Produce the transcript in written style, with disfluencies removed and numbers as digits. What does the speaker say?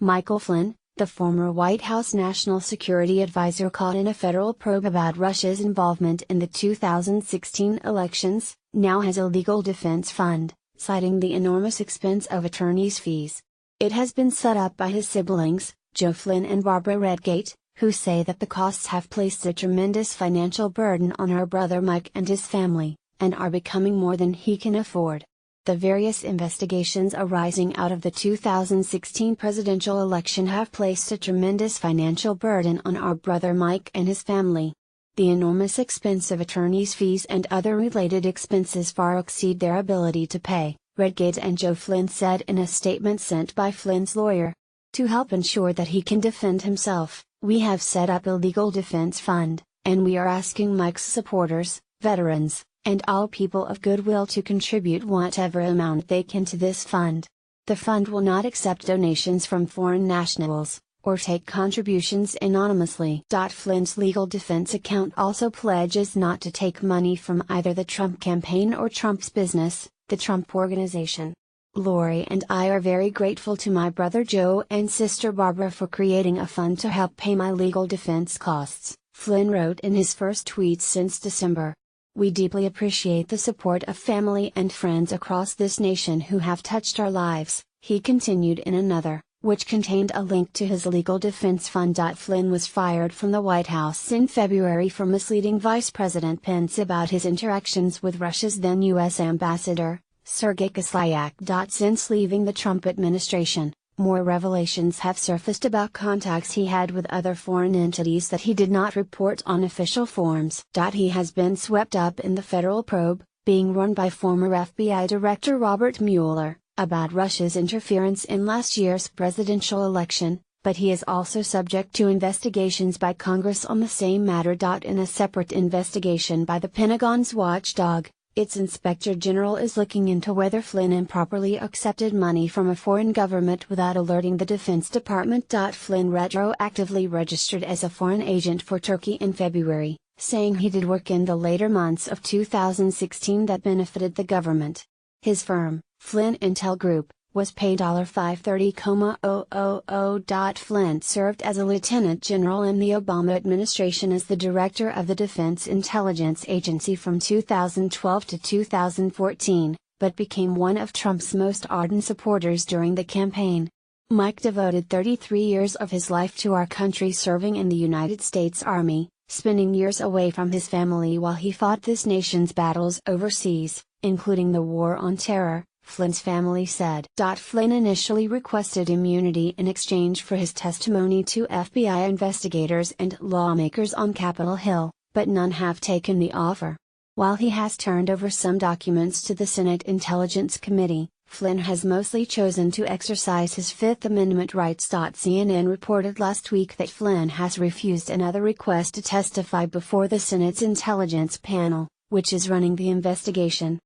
Michael Flynn, the former White House National Security Advisor caught in a federal probe about Russia's involvement in the 2016 elections, now has a legal defense fund, citing the enormous expense of attorney's fees. It has been set up by his siblings, Joe Flynn and Barbara Redgate, who say that the costs have placed a tremendous financial burden on our brother Mike and his family, and are becoming more than he can afford. The various investigations arising out of the 2016 presidential election have placed a tremendous financial burden on our brother Mike and his family. The enormous expense of attorney's fees and other related expenses far exceed their ability to pay, Redgate and Joe Flynn said in a statement sent by Flynn's lawyer. To help ensure that he can defend himself, we have set up a legal defense fund, and we are asking Mike's supporters, veterans, and all people of goodwill to contribute whatever amount they can to this fund. The fund will not accept donations from foreign nationals, or take contributions anonymously. Flynn's legal defense account also pledges not to take money from either the Trump campaign or Trump's business, the Trump Organization. Lori and I are very grateful to my brother Joe and sister Barbara for creating a fund to help pay my legal defense costs, Flynn wrote in his first tweet since December. We deeply appreciate the support of family and friends across this nation who have touched our lives, he continued in another, which contained a link to his legal defense fund. Flynn was fired from the White House in February for misleading Vice President Pence about his interactions with Russia's then U.S. Ambassador, Sergei Kislyak. Since leaving the Trump administration, more revelations have surfaced about contacts he had with other foreign entities that he did not report on official forms. He has been swept up in the federal probe, being run by former FBI Director Robert Mueller, about Russia's interference in last year's presidential election, but he is also subject to investigations by Congress on the same matter. In a separate investigation by the Pentagon's watchdog, its Inspector General is looking into whether Flynn improperly accepted money from a foreign government without alerting the Defense Department. Flynn retroactively registered as a foreign agent for Turkey in February, saying he did work in the later months of 2016 that benefited the government. His firm, Flynn Intel Group, was paid $530,000. Flynn served as a lieutenant general in the Obama administration as the director of the Defense Intelligence Agency from 2012 to 2014, but became one of Trump's most ardent supporters during the campaign. Mike devoted 33 years of his life to our country, serving in the United States Army, spending years away from his family while he fought this nation's battles overseas, including the War on Terror, Flynn's family said. Flynn initially requested immunity in exchange for his testimony to FBI investigators and lawmakers on Capitol Hill, but none have taken the offer. While he has turned over some documents to the Senate Intelligence Committee, Flynn has mostly chosen to exercise his Fifth Amendment rights. CNN reported last week that Flynn has refused another request to testify before the Senate's Intelligence Panel, which is running the investigation.